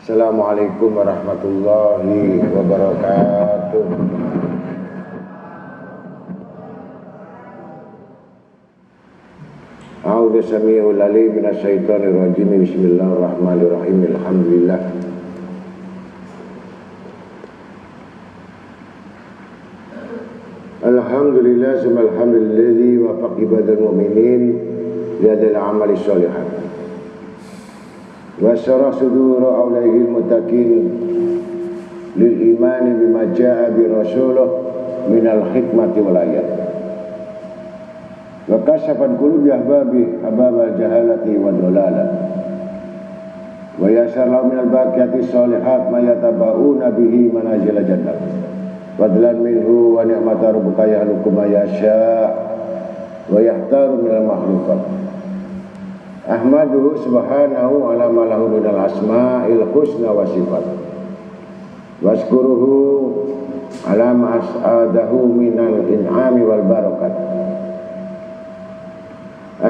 Assalamualaikum warahmatullahi wabarakatuh. A'udzu samii'ul 'aliim minasyaitonir rajiim. Bismillahirrahmanirrahim. Alhamdulillah. Alhamdulillah summa alhamdulilladzi wafaqa ibadal mu'minin li hadzal amali sholihan. Wa syarah sudur awliya'il muttaqin lil imani bima jaa'a bi rasulih minal hikmati wal ayat. Wa kasyafan qulubi ahbabi ababal jahalati wad dalalah. Wa yasarlahu minal baqiyati sholihat ma yataba'una bihi manazil jannah. Fadlan minhu wa ni'mata rabbuka yahluku ma yasha' wa yahtaru minal makhluqat. Ahmaduhu subhanahu ala ma lahu minal asma'il husna wa sifat. Washkuruhu ala ma as'adahu minal in'ami wal barakat.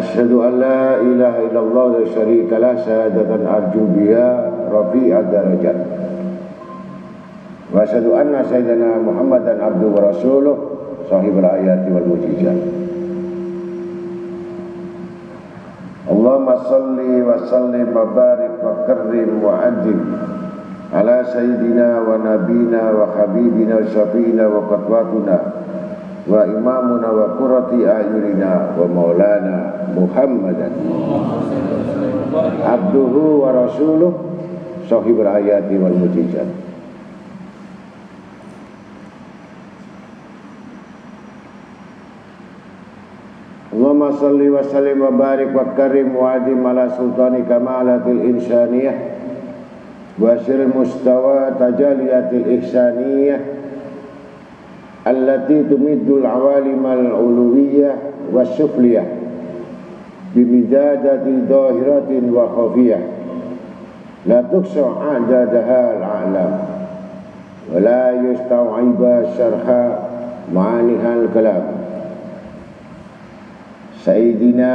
Asyhadu an la ilaha illallah la syarika lah syahadatan arju biha rafi'ad darajat. Wa asyhadu anna sayyidina Muhammadan abduhu wa rasuluh sahibul ayati wal mujizat. Allahumma salli wa sallim wa barik wa karrim wa ajib ala sayyidina wa nabina wa habibina wa syafi'ina wa qadwatuna wa imamuna wa qurrati ayunina wa maulana Muhammadan abduhu wa rasuluh sahibul ayati wal mujizat. Allahumma salli wa sallim wa barik wa karim wa adim ala sultani kamalatil insaniyah wa siril mustawa tajaliyatil ihsaniyah allati tumiddul awalimal uluwiyah wa sufliyah bimidadati dahiratin wa khafiyah la tuksa a'dadaha al'alam wa la yustaw'iba syarha ma'anihal kalam. Sayyidina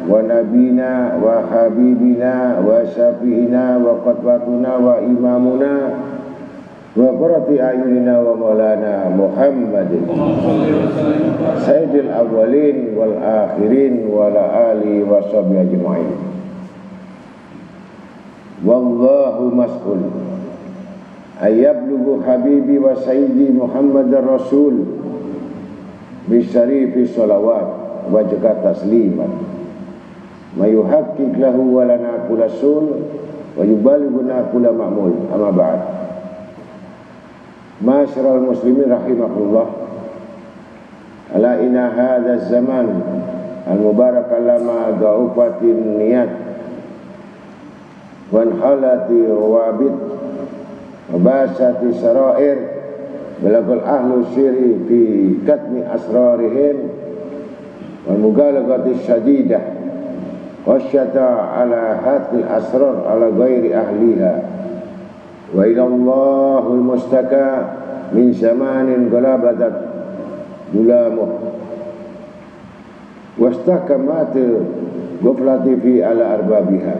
wa nabina wa habibina wa syafi'ina wa qadwatuna wa imamuna wa qurrati ayunina wa maulana Muhammadin sayyidil awwalin wal akhirin wa ala alihi wa sahbihi ajma'in. Wallahu mas'ul ayyablughu habibi wa sayyidi Muhammadar Rasul bisyarifi sholawat wajaka tasliman mayuhakkik lahu wa lana kula sul wa yubalighuna kula ma'mul. Amma ba'd. Ma'asyiral muslimin rahimakumullah, ala inna hadha zaman al-mubarak lama dha'ufatin niyat wa halati rawabit wa basati sarair balagul ahlu syiri fi katmi asrarihim wal mughalaqati syadidah wasyata ala hatil asrar ala ghairi ahliha wa ila Allahul mustaka min zamanin galabadat dulamuh wastahkamatil ghaflati fi ala arbabiha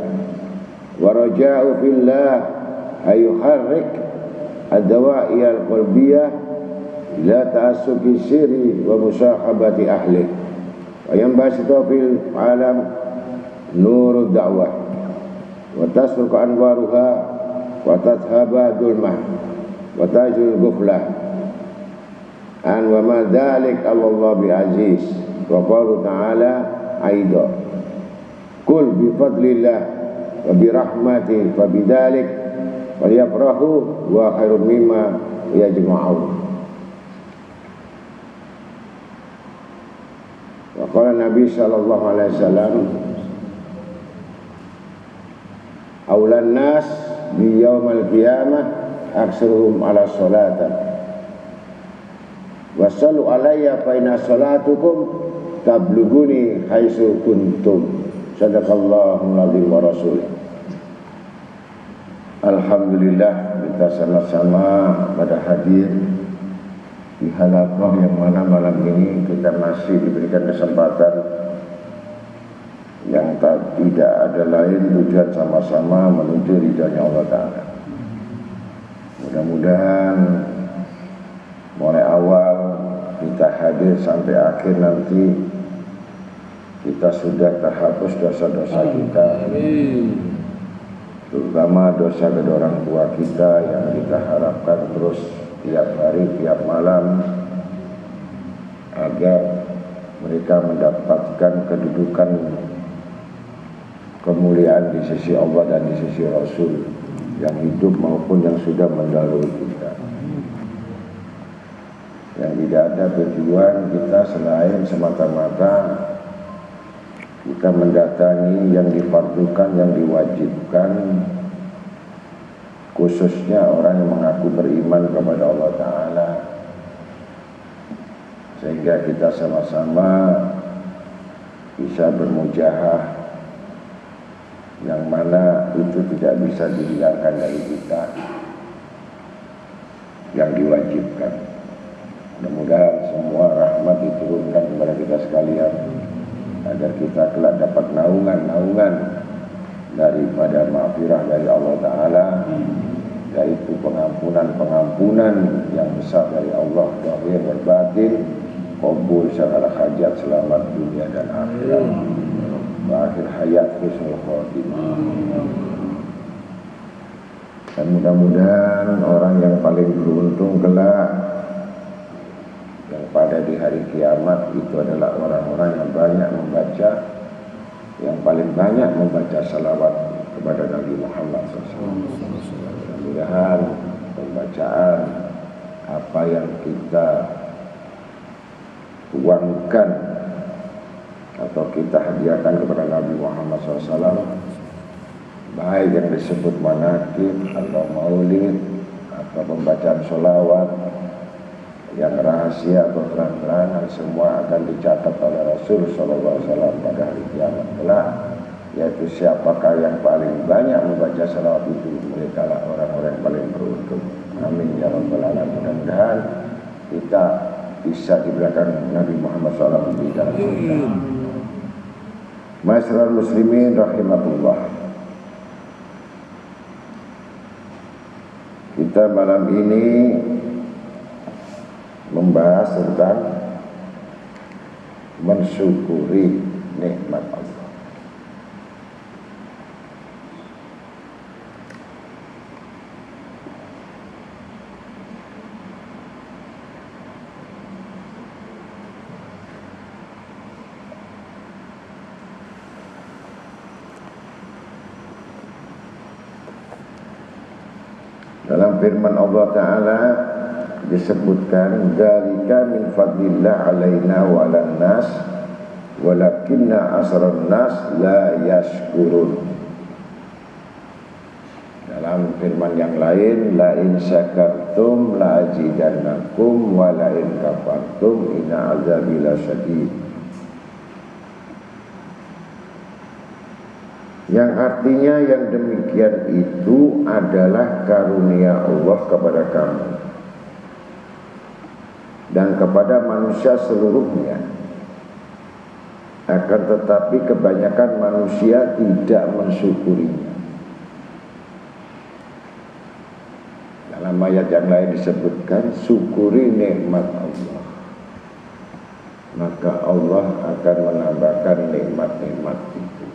wa raja'u fillah ayuharrik ad-dawa'i al-qalbiyah ila ta'assuki sirri wa musahabati ahli wa yanbasitu fil alam nurud da'wah wa tasruku anwaruha wa tathaba dulmah wa tajul ghuflah an wa ma dhalik Allah bi aziz wa qalu ta'ala aida kul bi fadlillah wa bi rahmati fa bidzalik falyafrahu wa khairum mimma yajma'un. Wa qala Nabi sallallahu alaihi wasallam aulan nas bi yaumal qiyamah aksaruhum ala salatan wa sallu alayya fa inna salatukum tablughuni haitsu kuntum. Sadaqallahul azim wa rasulih. Alhamdulillah, kita sama-sama pada hadir di halaqah yang mana malam ini kita masih diberikan kesempatan yang tidak ada lain tujuan sama-sama menuju ridhanya Allah Ta'ala. Mudah-mudahan mulai awal kita hadir sampai akhir nanti kita sudah terhapus dosa-dosa kita, terutama dosa kedua orang tua kita yang kita harapkan terus tiap hari, tiap malam, agar mereka mendapatkan kedudukan kemuliaan di sisi Allah dan di sisi Rasul yang hidup maupun yang sudah mendahului kita. Yang tidak ada tujuan kita selain semata-mata kita mendatangi yang difardukan, yang diwajibkan, khususnya orang yang mengaku beriman kepada Allah Ta'ala, sehingga kita sama-sama bisa bermujahah yang mana itu tidak bisa dihilangkan dari kita yang diwajibkan. Mudah-mudahan semua rahmat diturunkan kepada kita sekalian agar kita kelak dapat naungan-naungan daripada maghfirah dari Allah Ta'ala, yaitu pengampunan yang besar dari Allah, zahir dan batin, kabul segala hajat, selamat dunia dan akhirat, akhir hayat husnul khotimah. Dan mudah-mudahan orang yang paling beruntung kelak yang pada di hari kiamat itu adalah orang-orang yang banyak membaca, yang paling banyak membaca salawat kepada Nabi Muhammad SAW. Mudah-mudahan pembacaan apa yang kita tuangkan atau kita hadiahkan kepada Nabi Muhammad SAW, baik yang disebut manaqib atau maulid atau pembacaan sholawat yang rahasia atau terang-terangan, semua akan dicatat oleh Rasul SAW pada hari kiamat kelak, yaitu siapakah yang paling banyak membaca salawat itu, mereka lah orang-orang yang paling beruntung. Amin ya rabbal alamin. Mudah-mudahan kita bisa di belakang Nabi Muhammad SAW di dalam surga. Masyarakat muslimin rahimatullah, kita malam ini membahas tentang mensyukuri nikmat Allah. Dalam firman Allah Ta'ala disebutkan, dzalika min fadlillah alaina wa 'alan nas walakinna asran nas la yashkurun. Dalam firman yang lain, la in syakartum la azidannakum wa la in kafartum inna azabi lasyadid. Yang artinya yang demikian itu adalah karunia Allah kepada kamu dan kepada manusia seluruhnya. Akan tetapi kebanyakan manusia tidak mensyukurinya. Dalam ayat yang lain disebutkan, syukuri nikmat Allah, maka Allah akan menambahkan nikmat-nikmat itu.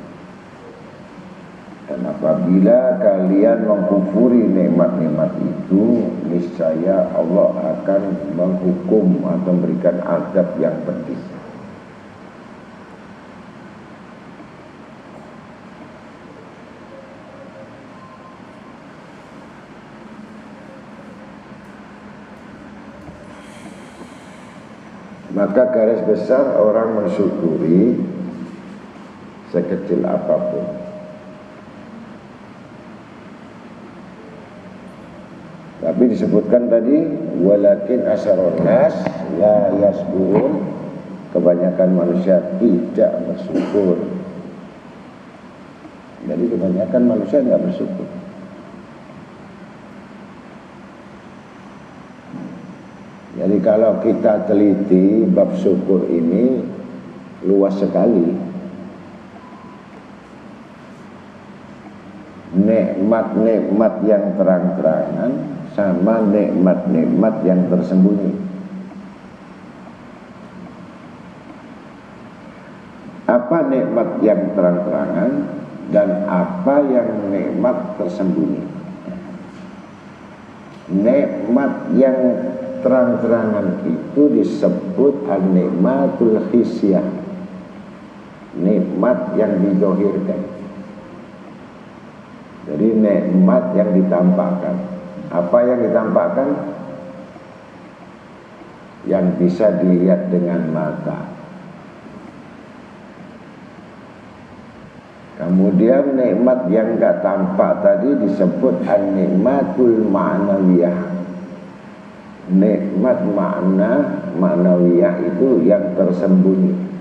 Dan apabila kalian mengkufuri nikmat-nikmat itu, niscaya Allah akan menghukum atau memberikan azab yang pedih. Maka garis besar orang mensyukuri sekecil apapun. Tapi disebutkan tadi, walakin asarun nas la yaskurun, kebanyakan manusia tidak bersyukur. Jadi kebanyakan manusia tidak bersyukur. Jadi kalau kita teliti bab syukur ini luas sekali. nikmat-nikmat yang terang-terangan sama nikmat-nikmat yang tersembunyi. Apa nikmat yang terang-terangan dan apa yang nikmat tersembunyi? Nikmat yang terang-terangan itu disebut an-nikmatul khisyah, nikmat yang didohirkan. Jadi nikmat yang ditampakkan. Apa yang ditampakkan? Yang bisa dilihat dengan mata. Kemudian nikmat yang enggak tampak tadi disebut an-nikmatul ma'nawiyah. Nikmat ma'nawiyah itu yang tersembunyi.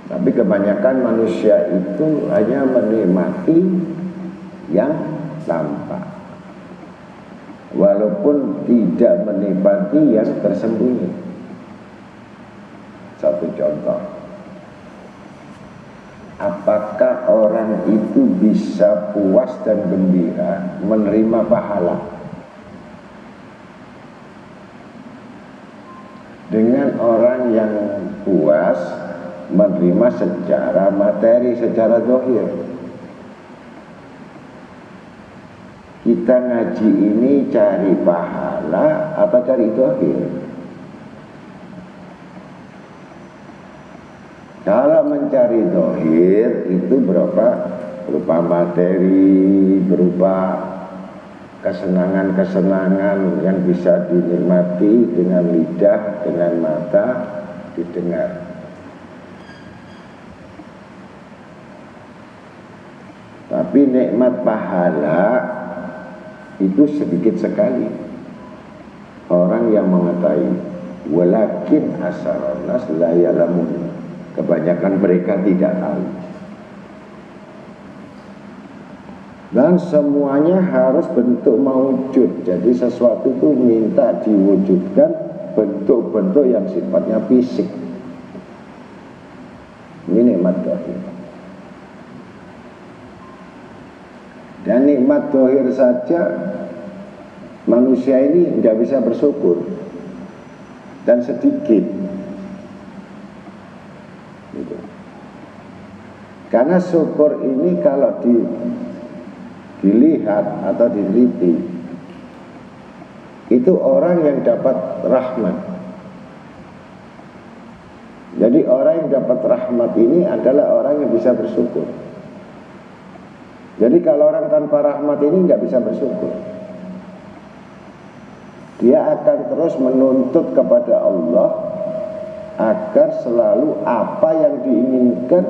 Tapi kebanyakan manusia itu hanya menikmati yang tampak, walaupun tidak menikmati yang tersembunyi. Satu contoh, apakah orang itu bisa puas dan gembira menerima pahala dengan orang yang puas menerima secara materi, secara zahir? Kita ngaji ini cari pahala atau cari zahir? Kalau mencari zahir itu berupa materi, berupa kesenangan-kesenangan yang bisa dinikmati dengan lidah, dengan mata, didengar. Tapi nikmat pahala itu sedikit sekali orang yang mengetahui. Walakin asaran nas la ya'lamun. Kebanyakan mereka tidak tahu. Dan semuanya harus bentuk maujud. Jadi sesuatu itu minta diwujudkan bentuk-bentuk yang sifatnya fisik. Ini nikmat dohir. Dan nikmat dohir saja manusia ini tidak bisa bersyukur, dan sedikit gitu. Karena syukur ini kalau dilihat atau diteliti, itu orang yang dapat rahmat. Jadi orang yang dapat rahmat ini adalah orang yang bisa bersyukur. Jadi kalau orang tanpa rahmat ini nggak bisa bersyukur, dia akan terus menuntut kepada Allah agar selalu apa yang diinginkan,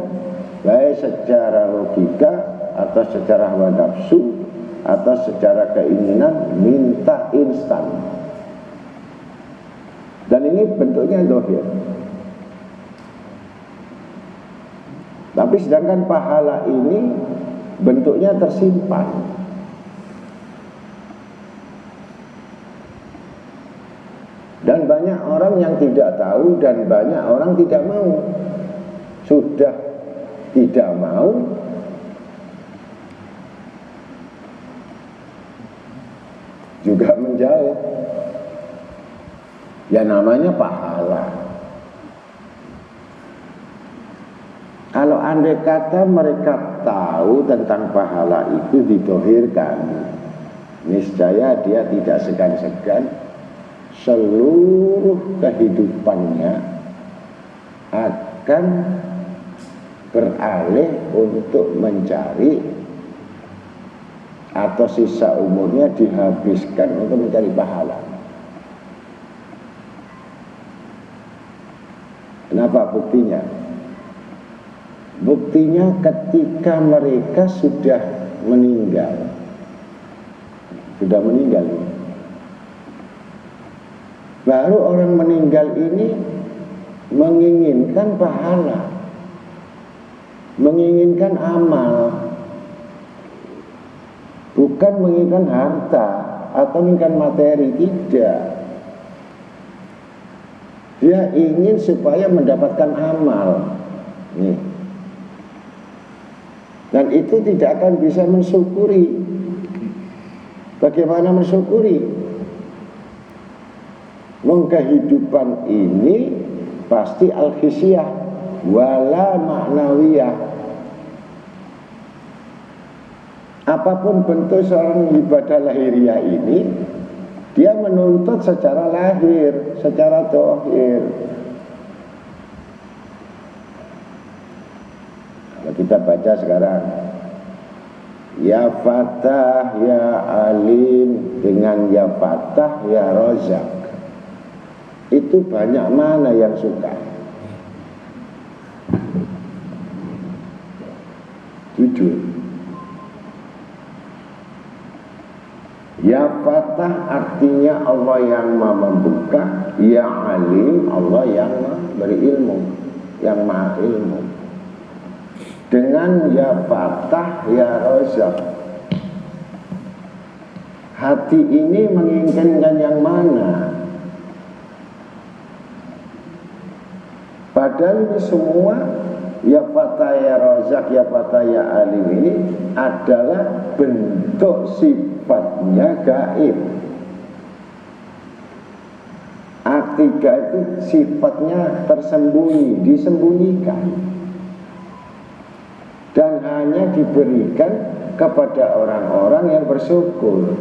baik secara logika atau secara hawa nafsu atau secara keinginan, minta instan. Dan ini bentuknya zahir. Tapi sedangkan pahala ini bentuknya tersimpan. Dan banyak orang yang tidak tahu dan banyak orang tidak mau. Sudah tidak mau, juga menjauh. Ya namanya pahala. Kalau andai kata mereka tahu tentang pahala itu didohirkan, niscaya dia tidak segan-segan seluruh kehidupannya akan beralih untuk mencari, atau sisa umurnya dihabiskan untuk mencari pahala. Kenapa buktinya? Buktinya ketika mereka sudah meninggal. Baru orang meninggal ini menginginkan pahala, menginginkan amal, bukan menginginkan harta atau menginginkan materi, tidak. Dia ingin supaya mendapatkan amal. Nih, Dan itu tidak akan bisa mensyukuri. Bagaimana mensyukuri? Kehidupan ini pasti al-khisyah wala ma'nawiyah. Apapun bentuk seorang ibadah lahiriah ini, dia menuntut secara lahir, secara zahir. Kalau kita baca sekarang, ya Fatah, ya Alim, dengan ya Fatah, ya Rozak, itu banyak mana yang suka? Jujur. Ya Fatah artinya Allah yang maha membuka, ya Alim Allah yang beri ilmu, yang maha ilmu. Dengan ya Fatah, ya Rozak, hati ini menginginkan yang mana? Padahal ini semua ya Fatah, ya Rozak, ya Fatah, ya Alim ini adalah bentuk sifatnya gaib. Atika itu sifatnya tersembunyi, disembunyikan, dan hanya diberikan kepada orang-orang yang bersyukur.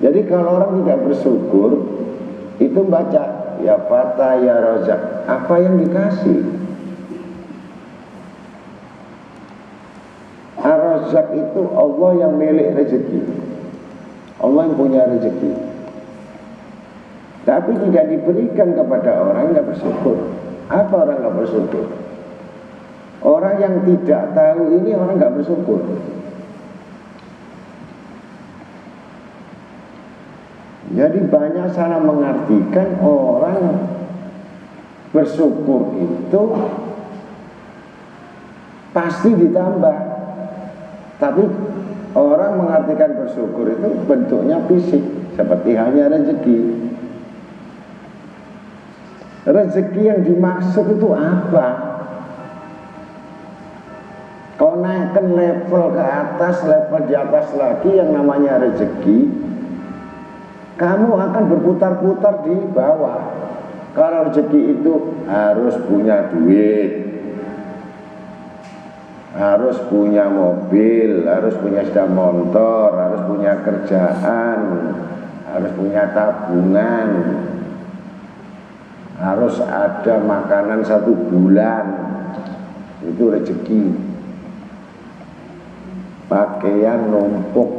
Jadi kalau orang tidak bersyukur, itu baca ya Fatah, ya Rozak, apa yang dikasih? Ar-Rozak itu Allah yang milik rezeki, Allah yang punya rezeki, tapi tidak diberikan kepada orang yang bersyukur. Apa orang yang bersyukur? Orang yang tidak tahu ini orang nggak bersyukur. Jadi banyak salah mengartikan orang bersyukur itu pasti ditambah. Tapi orang mengartikan bersyukur itu bentuknya fisik, seperti halnya rezeki. Rezeki yang dimaksud itu apa? Kau naikkan level ke atas, level di atas lagi yang namanya rezeki, kamu akan berputar-putar di bawah. Kalau rezeki itu harus punya duit, harus punya mobil, harus punya sepeda motor, harus punya kerjaan, harus punya tabungan, harus ada makanan 1 bulan. Itu rezeki. Pakaian numpuk,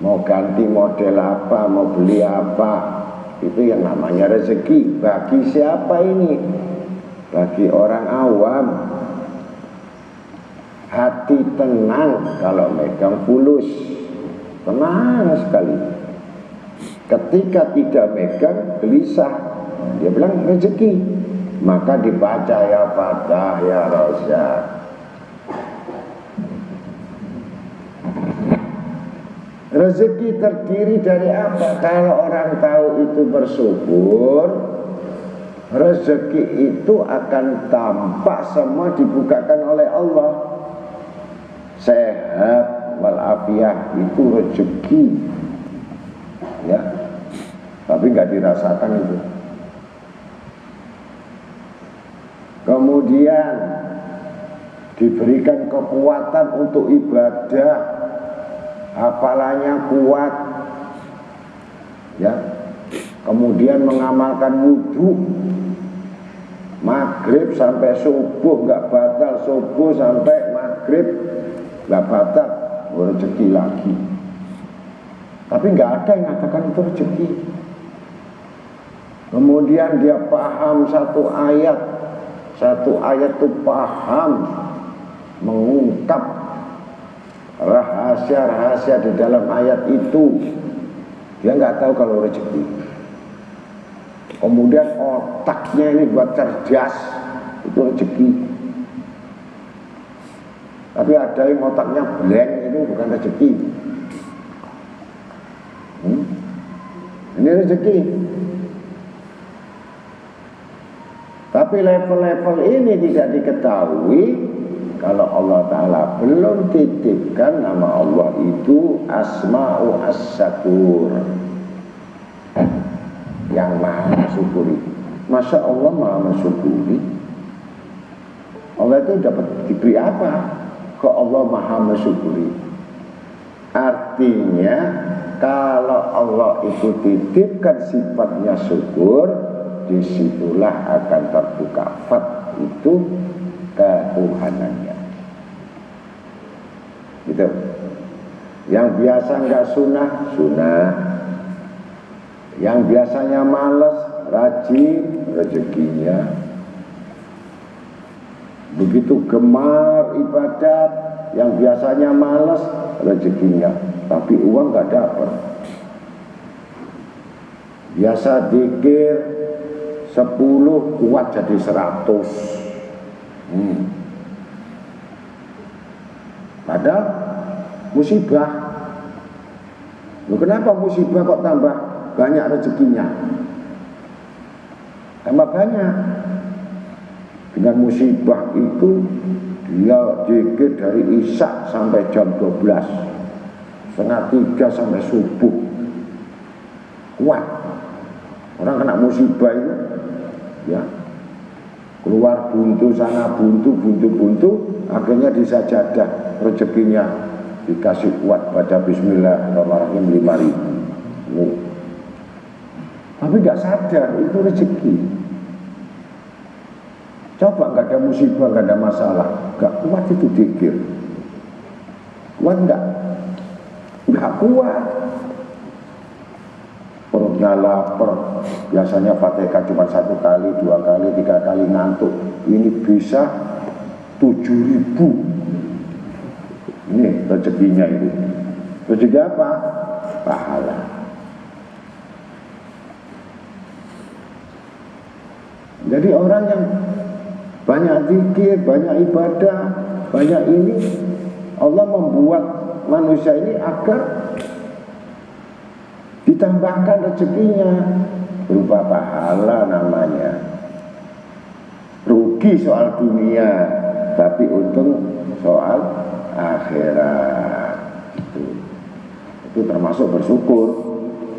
mau ganti model apa, mau beli apa, itu yang namanya rezeki. Bagi siapa ini? Bagi orang awam. Hati tenang kalau megang fulus, tenang sekali. Ketika tidak megang, gelisah. Dia bilang rezeki, maka dibaca ya Fatah, ya Rozak. Rezeki terdiri dari apa? Kalau orang tahu itu bersyukur, rezeki itu akan tampak semua dibukakan oleh Allah. Sehat walafiat itu rezeki, ya. Tapi nggak dirasakan itu. Kemudian diberikan kekuatan untuk ibadah, hafalannya kuat, ya. Kemudian mengamalkan wudhu, maghrib sampai subuh nggak batal, subuh sampai maghrib nggak batal, rezeki lagi. Tapi nggak ada yang mengatakan itu rezeki. Kemudian dia paham satu ayat itu paham, mengungkap rahasia-rahasia di dalam ayat itu. Dia nggak tahu kalau rezeki. Kemudian otaknya ini buat cerdas, itu rezeki. Tapi ada yang otaknya blank, itu bukan rezeki. Ini rezeki. Tapi level-level ini tidak diketahui kalau Allah Ta'ala belum titipkan nama Allah itu Asma'u As-Syakur, yang maha mensyukuri. Masya Allah maha mensyukuri. Allah itu dapat diberi apa? Kok Allah maha mensyukuri? Artinya kalau Allah itu titipkan sifatnya syukur, disitulah akan terbuka itu ketuhanannya. Gitu. Yang biasa enggak sunnah, sunnah. Yang biasanya malas, rajin rezekinya. Begitu gemar ibadat, yang biasanya malas, rezekinya. Tapi uang enggak dapat. Biasa zikir 10 kuat jadi 100. Padahal musibah. Loh, kenapa musibah kok tambah banyak rezekinya? Tambah banyak. Dengan musibah itu dia zikir dari isya sampai jam 12, setengah 3 sampai subuh. Kuat. Orang kena musibah itu, ya, keluar buntu sana buntu, akhirnya disajadah, rezekinya dikasih kuat baca Bismillahirrahmanirrahim 5.000. Tapi nggak sadar itu rezeki. Coba nggak ada musibah, nggak ada masalah, nggak kuat itu zikir. Kuat nggak? Nggak kuat. Perutnya lapar, biasanya Fatihah cuma 1 kali, 2 kali, 3 kali ngantuk. Ini bisa 7.000. Ini rezekinya itu. Rezeki apa? Pahala. Jadi orang yang banyak zikir, banyak ibadah, banyak ini, Allah membuat manusia ini agar ditambahkan rezekinya berupa pahala namanya. Rugi soal dunia, tapi untung soal akhirat. Itu termasuk bersyukur.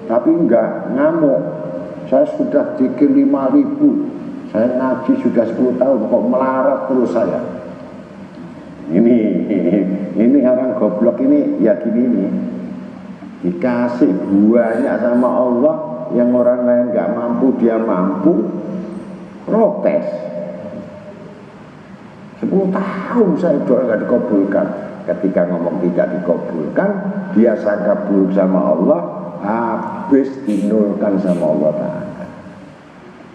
Tapi enggak ngamuk. Saya sudah zikir 5.000, saya ngaji sudah 10 tahun, kok melarat terus saya. Ini orang goblok ini ya gini nih. Dikasih banyak sama Allah, yang orang lain nggak mampu dia mampu, protes. 10 tahun saya doa nggak dikabulkan. Ketika ngomong tidak dikabulkan, dia sangka buruk sama Allah, habis dinulkan sama Allah Ta'ala.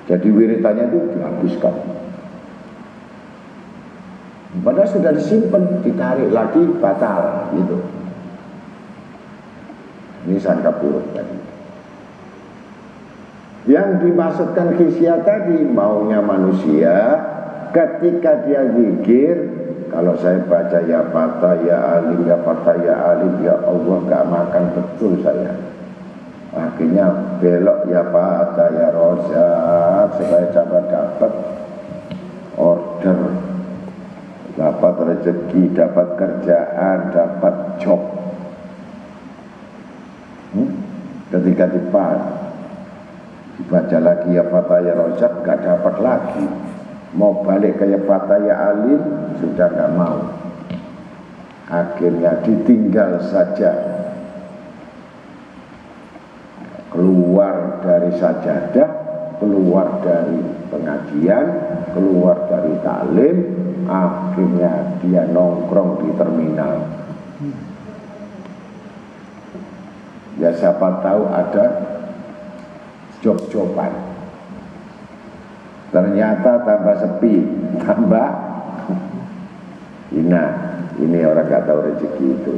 Jadi wiritannya itu dihabiskan. Padahal sudah disimpan, ditarik lagi batal gitu. Ini sangka buruk tadi. Yang dimaksudkan khisyah tadi, maunya manusia ketika dia zikir, kalau saya baca ya Fatah ya Alim, ya Fatah ya Alim, ya Allah, gak makan betul saya. Akhirnya belok ya Fatah ya Rozak, supaya dapat order, dapat rezeki, dapat kerjaan, dapat job. Ketika dibaca lagi ya Fatah ya Rozak, gak dapat lagi. Mau balik ke ya Fatah ya Alim, sudah gak mau. Akhirnya ditinggal saja. Keluar dari sajadah, keluar dari pengajian, keluar dari taklim, akhirnya dia nongkrong di terminal. Ya siapa tahu ada job-joban. Ternyata tambah sepi, tambah hina. Ini orang gak tahu rezeki itu.